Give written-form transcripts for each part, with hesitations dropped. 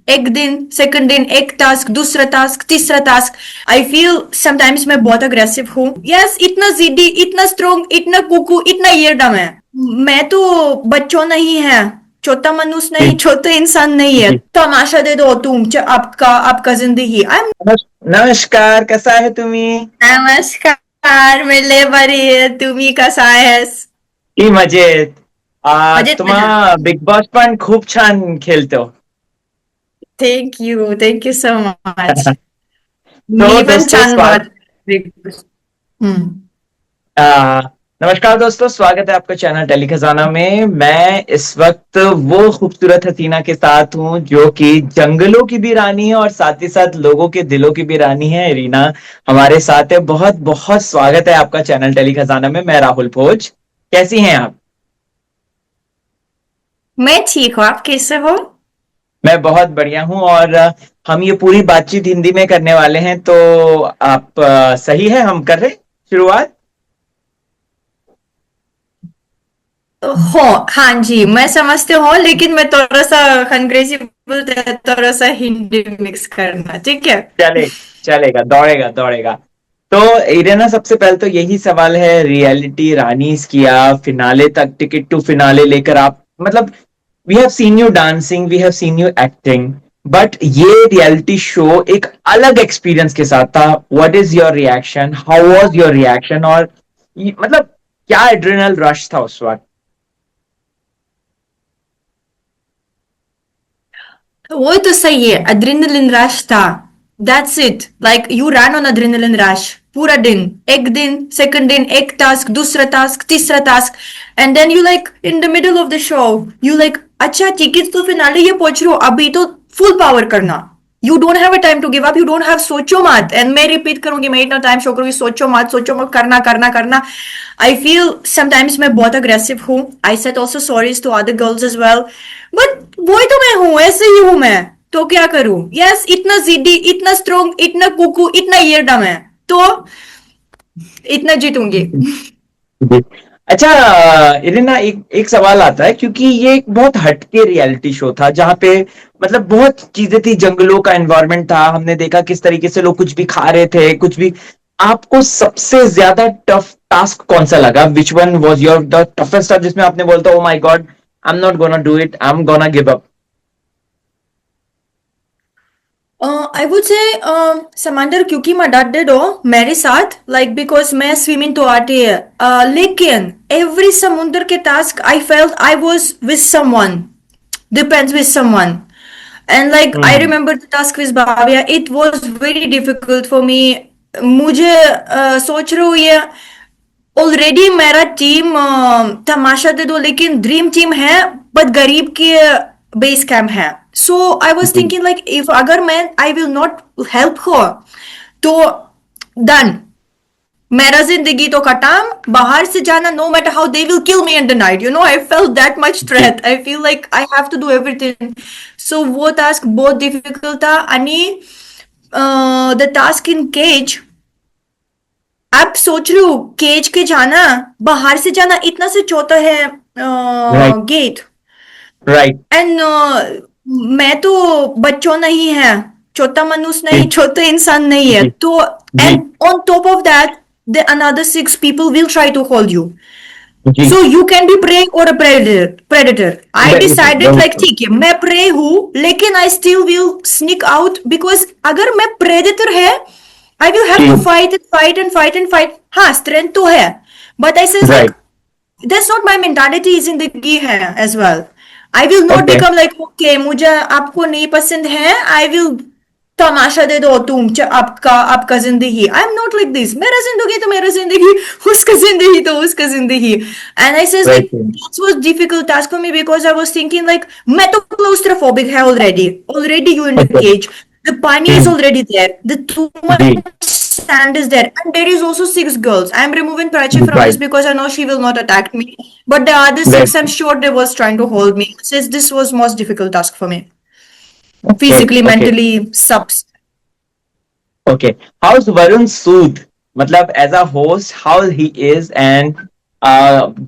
एक दिन, सेकंड दिन, एक टास्क, दूसरा टास्क, तीसरा टास्क। आई फील समटाइम्स मैं बहुत अग्रेसिव हूँ। यस, इतना जिद्दी, इतना स्ट्रोंग, इतना कुकू, इतना येरडम है। मैं तो बच्चों नहीं है, छोटा मनुष्य जी नहीं, छोटा इंसान नहीं है। जी। तमाशा दे दो तुम, आपका आपका जिंदगी। आई एम नमस्कार, कसा आहे तुम्ही? नमस्कार, मिले बरी आहे, तुम्ही कसा आहेस? की मजेत. मजेत ना? तुम्हा बिग बॉस पण खूप छान खेळतो. Thank you so much. तो मी पण दोस्तों छान स्वागत. बात. हम्म. आ, नमस्कार दोस्तों, स्वागत है आपका चैनल टेली खजाना में. मैं इस वक्त वो खूबसूरत हसीना के साथ हूँ जो कि जंगलों की भी रानी है और साथ ही साथ लोगों के दिलों की भी रानी है. रीना हमारे साथ है. बहुत बहुत स्वागत है आपका चैनल टेली खजाना में. मैं राहुल भोज. कैसी हैं आप? मैं ठीक हूँ, आप कैसे हो? मैं बहुत बढ़िया हूँ. और हम ये पूरी बातचीत हिंदी में करने वाले हैं, तो आप सही है, हम कर रहे हैं शुरुआत. हो, हाँ जी, मैं समझते हो, लेकिन मैं थोड़ा सा अंग्रेजी बोलते हैं, थोड़ा सा हिंदी मिक्स करना, ठीक है? चले चलेगा, दौड़ेगा दौड़ेगा. तो इरेना, सबसे पहले तो यही सवाल है. रियलिटी रानीज किया, फिनाले तक, टिकट टू फिनाले लेकर आप, मतलब we have seen you dancing, we have seen you acting, but ये रियलिटी शो एक अलग एक्सपीरियंस के साथ था. What is your reaction? How was your reaction? और मतलब क्या एड्रेनल रश था उस वक्त? वो तो सही है, एड्रेनलिन रश था। That's it, like you run on adrenaline rush पूरा दिन, एक दिन, सेकंड दिन, एक टास्क, दूसरा टास्क, तीसरा task. And then you like in the middle of the show, you like अच्छा ठीक है, तो फिनाले ये पहुंच रहे हो, अभी तो फुल पावर करना। You don't have a time to give up, you don't have, सोचो मत। एंड मैं रिपीट करूंगी, मैं इतना टाइम शो करूंगी, सोचो मत, करना करना करना। आई फील समटाइम्स मैं बहुत अग्रेसिव हूँ। I said also sorries to other girls as well, but वही तो मैं हूँ, ऐसे ही हूँ मैं। तो क्या करूं? यस, इतना जिद्दी, इतना स्ट्रोंग, इतना कुकू, इतना येरडम है, तो इतना जीतूंगी। जी. अच्छा, इरिना, एक एक सवाल आता है, क्योंकि ये एक बहुत हटके रियलिटी शो था जहां पे मतलब बहुत चीजें थी. जंगलों का एनवायरनमेंट था, हमने देखा किस तरीके से लोग कुछ भी खा रहे थे, कुछ भी. आपको सबसे ज्यादा टफ टास्क कौन सा लगा? Which one was your the toughest task जिसमें आपने बोलता, oh my God, I am not gonna do it, I am gonna give up? I would से समंदर, क्योंकि मैं डटेड हो मेरे साथ, लाइक बिकॉज मैं स्विमिंग तो आती है। लेकिन एवरी समुंदर के task I felt I was with someone, depends with someone. And like I hmm. remember the task with Bhavya, it was very difficult for me. मुझे सोच रही हूँ ये ऑलरेडी मेरा टीम तमाशा दे दो, लेकिन ड्रीम टीम है, बट गरीब के बेस कैंप है। सो आई वॉज जी. थिंकिंग लाइक इफ अगर मैं आई विल नॉट हेल्प हो, तो डन, मेरा जिंदगी तो खत्म, बाहर से जाना, no matter how they will kill me in the night, you know, I felt that much जी. Threat, I feel like I have to do everything. So वो टास्क बहुत डिफिकल्ट था. आणि द टास्क इन केज, आप सोच रहे हो cage के जाना, बाहर से जाना, इतना से छोटा है राइट. गेट। राइट. एंड मैं तो बच्चों नहीं है, छोटा मनुष्य जी नहीं, छोटा इंसान नहीं है, जी तो जी and on top of that the another six people will try to hold you. जी. So you can be prey or a predator. I decided like बिल्कुल. ठीक है, मैं prey हूँ, लेकिन I still will sneak out, because अगर मैं predator है, I will have ji. to fight and fight and fight and fight. हाँ, strength तो है, but I says like right. that's not my mentality जिंदगी है as well. I will not okay. become like okay, मुझे आपको नहीं पसंद है, I will तमाशा दे दो तुम, आपका आपका जिंदगी। I am not like this, मेरा जिंदगी तो मेरा जिंदगी, उसका जिंदगी तो उसका जिंदगी। And I says like right. This was difficult task for me, because I was thinking like मैं तो क्लोस्ट्रोफोबिक है already, already you in the okay. Cage, the pani is already there, the too जी. Much sand is there, and there is also six girls. I am removing Prachi from this right. because I know she will not attack me, but the other six, I'm right. sure they was trying to hold me. Says this was most difficult task for me, okay. physically, okay. mentally, subs. Okay. How is Varun Sood, मतलब as a host, how he is, and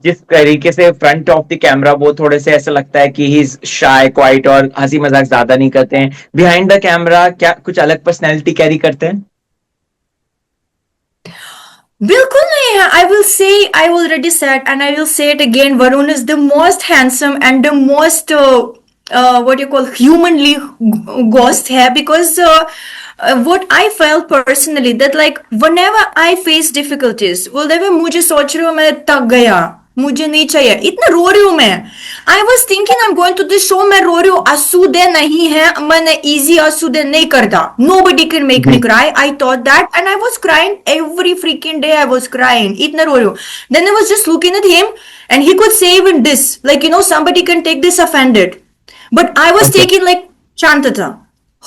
जिस तरीके से front of the camera वो थोड़े से ऐसा लगता है कि ही इज शाय क्वाइट और हंसी मजाक ज्यादा नहीं करते हैं, बिहाइंड द कैमरा क्या कुछ अलग पर्सनैलिटी कैरी करते हैं? बिल्कुल नहीं है. I will say, I already said, and I will say it again. Varun is the most handsome and the most what you call humanly ghost है, because what I felt personally that like whenever I face difficulties, whenever मुझे सोच रही हूँ मैं थक गया, मुझे नहीं चाहिए, इतना रो रही हूँ मैं. I was thinking I'm going to this show, मैं रो रही हूँ, आंसू नहीं है, मैंने easy आंसू नहीं करता. Nobody can make me cry. I thought that, and I was crying every freaking day. I was crying. इतना रो रही हूँ. Then I was just looking at him, and he could say even this, like you know, somebody can take this offended, but I was Okay. taking like शांतता,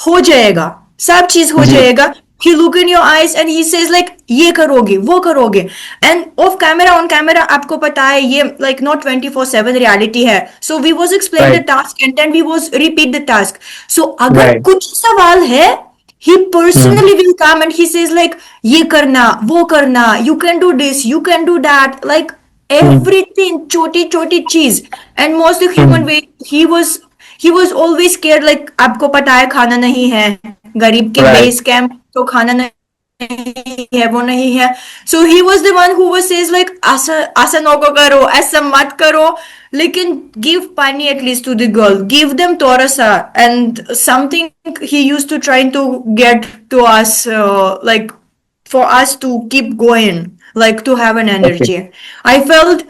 हो जाएगा, सब चीज हो जी. जाएगा. He look in your eyes and he says like ये करोगे वो करोगे, and off camera on camera आपको पता है ये like not 24/7 reality है. So we was explain the Right. task and then we was repeat the task. So अगर Right. कुछ सवाल है, he personally will come and he says like ये करना वो करना, you can do this, you can do that, like everything, छोटी छोटी चीज. And most the human way, he was always scared like आपको पता है खाना नहीं है, गरीब के Right. बेस कैंप तो खाना नहीं है, वो नहीं है. So he was the one who was says like ऐसा नको करो, ऐसा मत करो, लेकिन give पानी at least to the girl, give them थोड़ा सा, and something he used to try to get to us, like for us to keep going, like to have an energy. I felt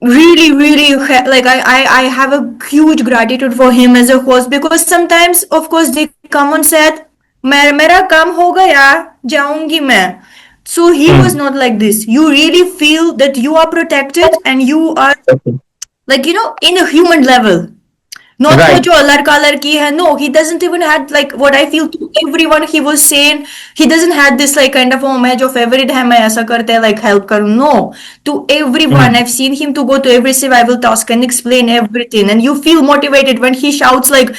really like I have a huge gratitude for him as a host, because sometimes of course they come on set, मेरा काम हो गया, जाऊंगी मैं. So he was not like this. You really feel that you are protected and you are Okay. like you know in a human level. Not वो Right. जो लड़का लड़की है, no, he doesn't even had like what I feel to everyone he was saying. He doesn't had this like kind of, oh मैं जो favorite है मैं ऐसा करते हैं like help करूँ. No, to everyone. I've seen him to go to every survival task and explain everything, and you feel motivated when he shouts like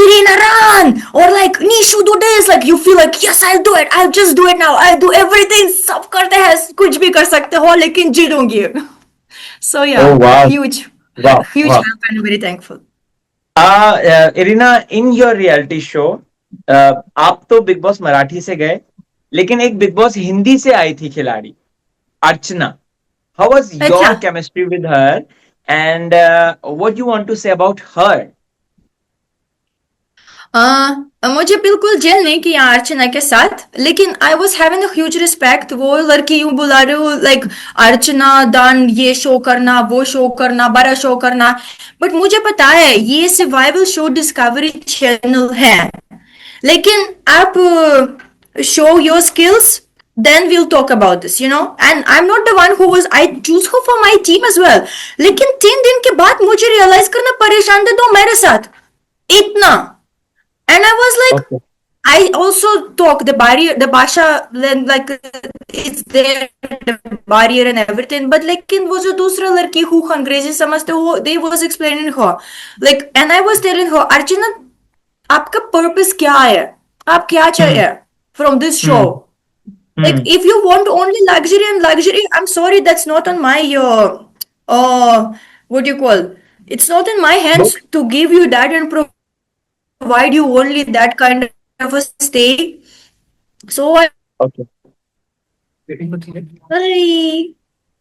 Irina run, or like Nishu do this, like you feel like yes I'll do it, I'll just do it now, I'll do everything. सब करते हैं, कुछ भी कर सकते हो, लेकिन जीतूंगी. So yeah, Oh wow. huge Wow. huge Wow. help and very thankful. Irina, in your reality show, आप तो बिग बॉस मराठी से गए, लेकिन एक बिग बॉस हिंदी से आई थी खिलाड़ी, अर्चना. हाउ वाज योर अच्छा. Chemistry with her, and what you want to say about her? मुझे बिल्कुल जेल नहीं किया अर्चना के साथ, लेकिन I was having huge respect. वो लड़की यूं बुला रहे हो लाइक अर्चना दान, ये शो करना, वो शो करना, बड़ा शो करना. बट मुझे पता है ये सर्वाइवल शो डिस्कवरी चैनल है, लेकिन आप show your skills, then we'll talk about this, you know. And I'm not the one who was, I choose her for my team as well. लेकिन 3 दिन के बाद मुझे रियलाइज करना परेशान थे तो मेरे साथ इतना. And I was like, Okay. I also talk the barrier, the Basha, like it's there, the barrier and everything. But like in वो जो दूसरा लड़की who अंग्रेजी समझते हो, they was explaining her, like, and I was telling her, अर्चना आपका purpose क्या है, आप क्या चाहिए from this show. Like if you want only luxury and luxury, I'm sorry, that's not on my what do you call? It's not in my hands to give you that and provide you only that kind of a stay. So Okay. hi,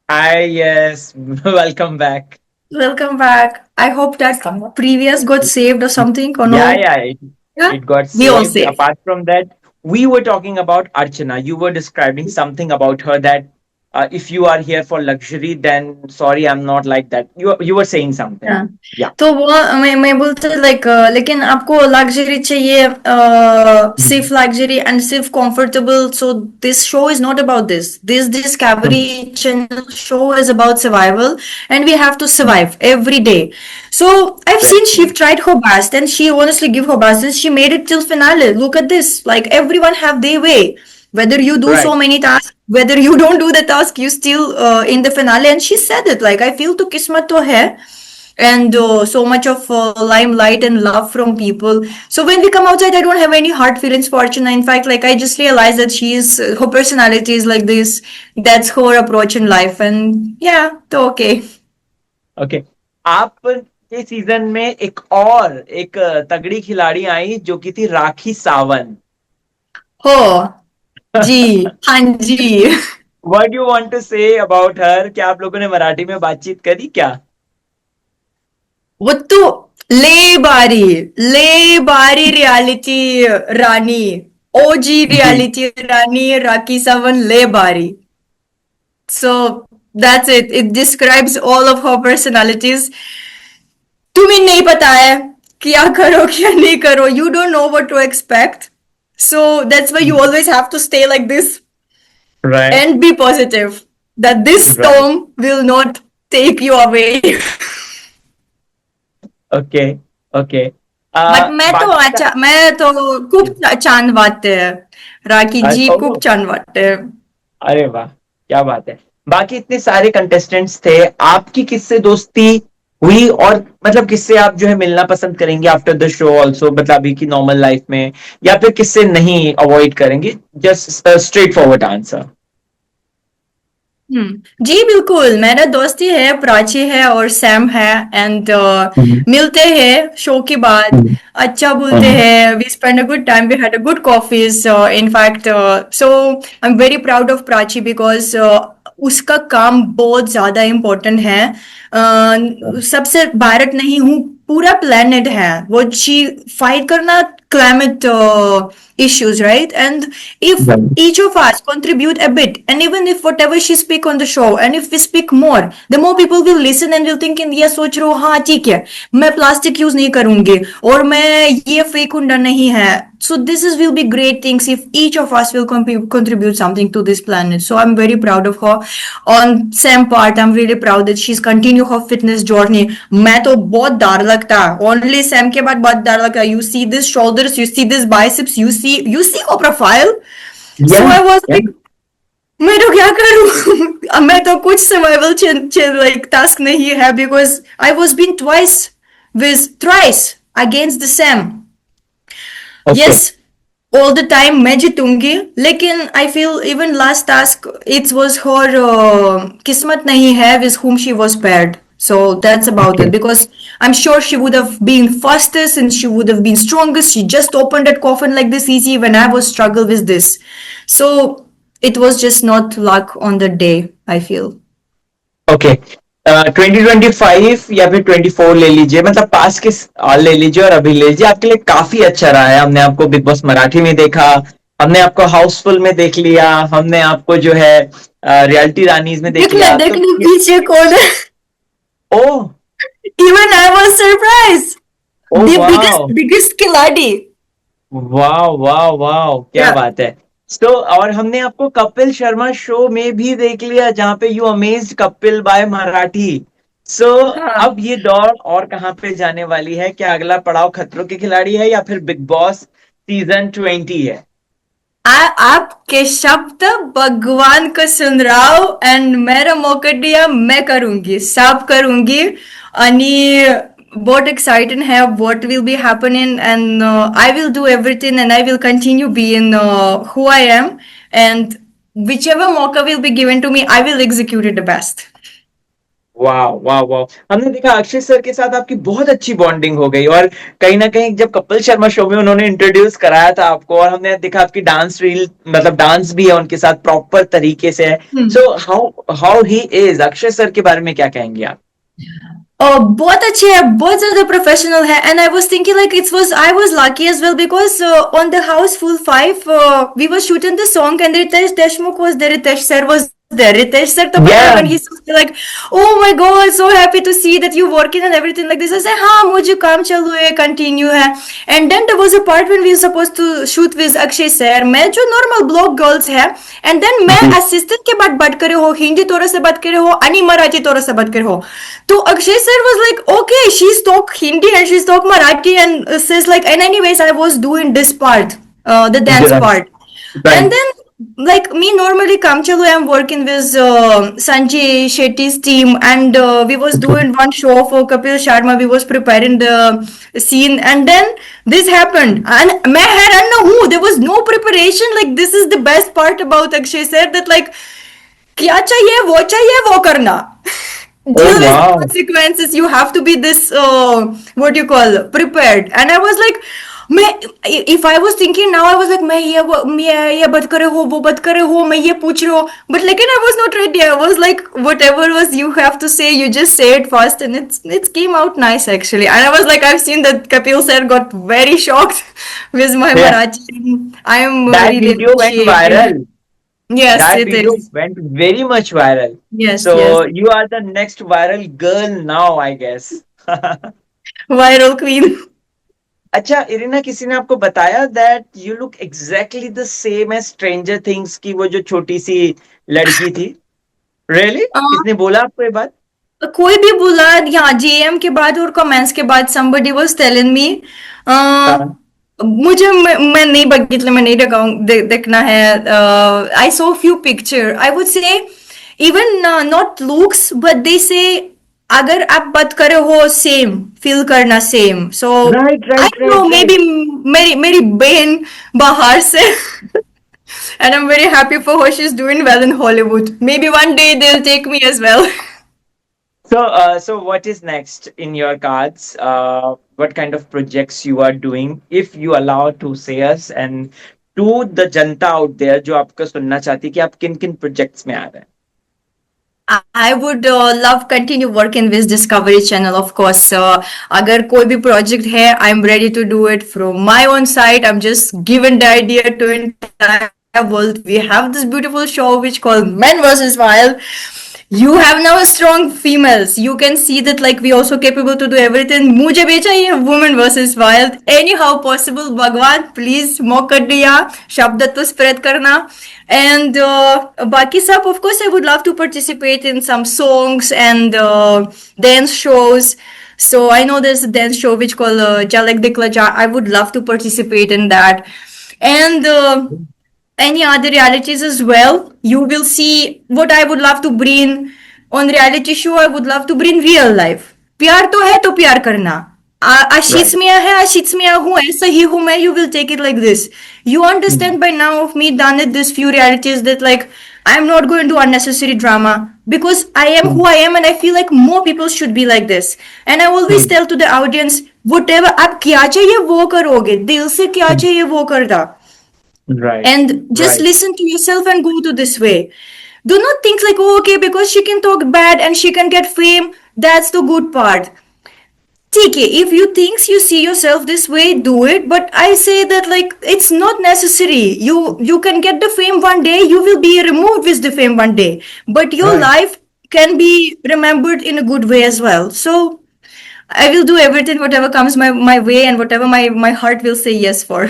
Hi, yes. Welcome back. welcome back. I hope that previous got saved or something or no. Yeah. Yeah? It got We all saved. saved. Apart from that, we were talking about Archana. You were describing something about her that if you are here for luxury, then sorry, I'm not like that. You were saying something. हाँ. Yeah. तो वो मैं बोलते like लेकिन आपको luxury चाहिए, सिर्फ luxury and सिर्फ comfortable. So this show is not about this Discovery channel show is about survival, and we have to survive every day. So I've seen she tried her best and she honestly give her best and she made it till finale. Look at this, like everyone have their way. Whether you do so Right. many tasks, whether you don't do the task, you still in the finale. And she said it like I feel to kismat to hai. and so much of limelight and love from people. So when we come outside, I don't have any hard feelings for Archana. In fact, like I just realized that her personality is like this. That's her approach in life, and yeah, so okay. Okay, आप के season में एक तगड़ी खिलाड़ी आई जो कि थी राखी सावंत. हो जी, हाँ जी. What you want to say about her? क्या आप लोगों ने मराठी में बातचीत करी क्या? वो तो ले बारी रियलिटी रानी, ओजी रियलिटी रानी राखी सावंत ले बारी. So that's it. It describes all of her personalities. तुम्हें नहीं पता है क्या करो क्या नहीं करो. You don't know what to expect. So that's why you always have to stay like this Right. and be positive that this Right. storm will not take you away. Okay okay. But मैं तो खूप छान वाटते. राखी जी Oh. खूप छान वाटते. अरे वाह, क्या बात है. बाकी इतने सारे कंटेस्टेंट्स थे, आपकी किससे दोस्ती हुई और मतलब किससे आप जो है मिलना पसंद करेंगे आफ्टर द शो ऑल्सो, मतलब अभी की नॉर्मल लाइफ में, या फिर किससे नहीं अवॉइड करेंगे? Just straightforward answer. जी बिल्कुल, मेरा दोस्ती है, प्राची है और सैम है. एंड मिलते हैं शो के बाद, अच्छा बोलते हैं. We spend a good time, we had a good coffees. In fact so I am very proud of Prachi because उसका काम बहुत ज्यादा इम्पोर्टेंट है. सबसे भारत नहीं हूँ, पूरा प्लेनेट है वो. शी फाइट करना climate issues, right? And if each of us contribute a bit, and even if whatever she speak on the show, and if we speak more, the more people will listen and will think in ये सोच रहे हो हाँ ठीक है, मैं plastic use नहीं करूंगी और मैं ये फेक कुंडा नहीं है. So this is will be great things if each of us will contribute something to this planet. So I'm very proud of her. On Sam part, I'm really proud that she's continue her fitness journey. मैं तो बहुत डर लगता. Only Sam के बाद बहुत डर लगता. You see this shoulders, you see this biceps, you see her profile. Yeah, So I was yeah. like, मैं तो क्या करूँ? मैं तो कुछ survival like task नहीं है because I was been thrice against the Sam. Okay. Yes, all the time मैं जीतूंगी, लेकिन I feel even last task it was her किस्मत नहीं है with whom she was paired. So that's about Okay. it, because I'm sure she would have been fastest and she would have been strongest. She just opened that coffin like this easy when I was struggle with this. So it was just not luck on the day, I feel. Okay. 2025 या फिर 24 ले लीजिए, मतलब पास के साल ले लीजिए और अभी ले लीजिए, आपके लिए काफी अच्छा रहा है. हमने आपको बिग बॉस मराठी में देखा, हमने आपको हाउसफुल में देख लिया, हमने आपको जो है रियलिटी रानीज में देख लिया. देखने पीछे कौन है? ओह, Even I was surprised. Oh, The wow. biggest खिलाड़ी. वाह वाह वाह, क्या Yeah. बात है. तो और हमने आपको कपिल शर्मा शो में भी देख लिया, जहां पे you amazed Kapil by Marathi. So हाँ. अब ये दौड़ और कहां पे जाने वाली है? क्या अगला पड़ाव खतरों के खिलाड़ी है या फिर बिग बॉस सीजन 20 है? आपके शब्द भगवान को सुन रहा हूं एंड मेरा मौका दिया, मैं करूंगी, सब करूंगी. आणि बहुत एक्साइटेड है what will be happening, and I will do everything and I will continue being who I am, and whichever मौका will be given to me, I will execute it the best. वाह वाह वाह. हमने देखा Akshay sir के साथ आपकी बहुत अच्छी बॉन्डिंग हो गई, और कहीं ना कहीं जब कपिल शर्मा शो में उन्होंने इंट्रोड्यूस कराया था आपको, और हमने देखा आपकी डांस रील, मतलब डांस भी है उनके साथ प्रॉपर तरीके से है. So how he is, Akshay sir के बारे में क्या कहेंगे आप? बहुत अच्छे है, बहुत ज्यादा प्रोफेशनल है. And I was thinking like I was lucky as well because on the Housefull 5 we were shooting the song and Ritesh Deshmukh was there, Ritesh sir was there. Ritesh sir, when he said like, oh my god, so happy to see that you working and everything like this. I said, हाँ मुझे काम चालू है, continue है. And then there was a part when we were supposed to shoot with Akshay sir. मैं जो normal blog girls है, and then मैं assistant के बाद बात करे हो, हिंदी तोरा से बात करे हो, आणि मराठी तोरा से बात करे हो. तो Akshay sir was like, okay, she's talk Hindi and she's talk Marathi, and says like, and anyways I was doing this part, the dance part. Right. And then like me normally come chalo I'm working with Sanjay Shetty's team, and we was doing one show for Kapil Sharma. We was preparing the scene, and then this happened, and मैं हैरान ना हूँ, there was no preparation. Like this is the best part about Akshay sir, that like क्या चाहिए वो करना. Oh Deal with the wow. consequences. You have to be this what you call prepared. And I was like, मैं if I was thinking now, I was like मैं ये बत करे हो वो बत करे हो मैं ये पूछ रहा हूँ, but लेकिन I was not ready. I was like whatever was you have to say, you just say it fast, and it came out nice actually. And I was like, I've seen that Kapil sir got very shocked with my Yeah, Marathi. I am that really video went appreciating. viral. Yes, That it video is. went very much viral. Yes, yes. So you are the next viral girl now, I guess. Viral queen. अच्छा Irina, किसी ने आपको बताया that you look exactly the same as Stranger Things की वो जो छोटी सी लड़की थी? रियली? किसने बोला आपको ये बात? कोई भी बोला यहाँ जेएम के बाद और कमेंट्स के बाद, somebody was telling me. हाँ. मुझे मैं नहीं बघितलं, मैं नहीं देखना है. I saw few picture, I would say even not looks, but they say अगर आप बात करे हो सेम फील करना same. So right I right no right may right. बी मेरी मेरी बहन बाहर से. And I'm very happy for her. She's doing well in Hollywood. Maybe one day they'll take me as well. So what is next in your cards? What kind of projects you are doing, if you allow to say us, and to the Janata out there जो आपको सुनना चाहती है कि आप किन किन projects में आ रहे हैं? I would love continue working with Discovery Channel, of course. अगर कोई भी project है, I'm ready to do it from my own side. I'm just given the idea to entire world. We have this beautiful show which called Men versus Wild. You have now strong females. You can see that like we also capable to do everything. मुझे भी चाहिए women versus wild. Anyhow possible. भगवान please मौका दिया. शब्दत्व spread करना. And बाकी सब, of course, I would love to participate in some songs and dance shows. So I know there's a dance show which called Jalak Dikla Ja. I would love to participate in that. And any other realities as well. You will see what I would love to bring on reality show. I would love to bring real life. प्यार तो है तो प्यार करना. आशीष Right. मियाँ है, आशीष मियाँ हूँ, ऐसा ही हूँ मैं. You will take it like this. You understand by now of me done it this few realities that like I'm not going to do unnecessary drama because I am who I am, and I feel like more people should be like this. And I always tell to the audience, whatever आप क्या चाहिए वो करोगे, दिल से क्या चाहिए वो करना. Right. And just Right. listen to yourself and go to this way. Do not think like, oh, okay, because she can talk bad and she can get fame, that's the good part. TK, if you think you see yourself this way, do it. But I say that like it's not necessary. You can get the fame one day, you will be removed with the fame one day. But your Right. life can be remembered in a good way as well. So I will do everything, whatever comes my way and whatever my heart will say yes for.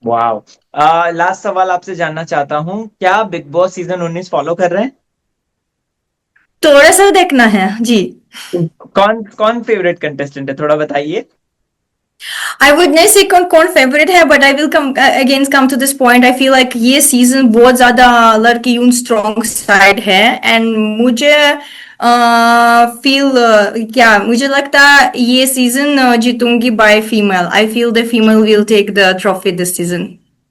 Wow. Last सवाल आपसे जानना चाहता हूँ, क्या big boss season 19 follow कर रहे हैं? थोड़ा सा देखना है जी. कौन कौन फेवरेट कंटेस्टेंट है, थोड़ा बताइए. I would नहीं say कौन फेवरेट है, but I will come to this point. I feel like ये सीजन बहुत ज्यादा लड़की उन स्ट्रॉन्ग साइड है, and मुझे मुझे लगता है ये सीजन जीतूंगी by female. I feel the female will take the trophy this season.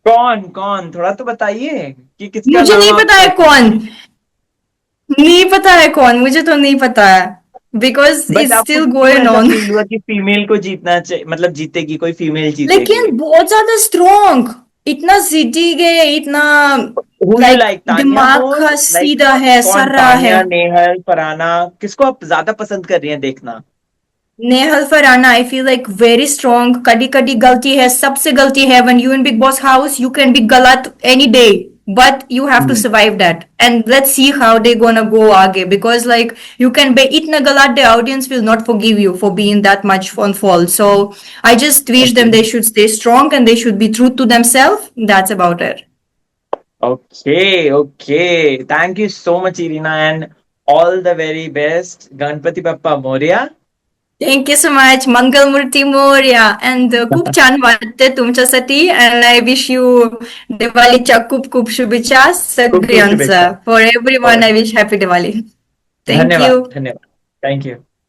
कौन कौन थोड़ा तो बताइए कि किसका मुझे नाम नहीं आप पता है कौन, नहीं पता है कौन, मुझे तो नहीं पता है because बट it's आपको still क्यों going ऐसा on. फील हुआ कि फीमेल को जीतना चाहिए, मतलब जीतेगी, कोई फीमेल जीतेगी? लेकिन बहुत ज्यादा स्ट्रॉन्ग, इतना जीती गए, इतना who you like like, Tania दिमाग मोर, का लाइक सीधा है, कौन, सर्रा है. तानिया, नेहल, फरहाना, किसको आप ज्यादा पसंद कर रही हैं देखना? Nehal Farhana I feel like very strong. कभी कभी गलती है, सबसे गलती है. When you in Bigg Boss house you can be गलत any day, but you have to survive that. And let's see how they gonna go आगे, because like you can be इतना गलत, the audience will not forgive you for being that much on fall. So I just wish them they should stay strong and they should be true to themselves. That's about it. Okay, okay. Thank you so much, Irina, and all the very best. Ganpati Bappa Moria. Thank you so much. Mangalmurti Morya. And खूप छान वाटते तुमच्यासाठी. And I wish you दिवाळीच्या खूप खूप शुभेच्छा खूप खूप सगळ्यांचा. शुभेच्छा. फॉर एव्हरी हो, one I wish happy Diwali. Thank you. धन्यवाद, धन्यवाद. Thank you.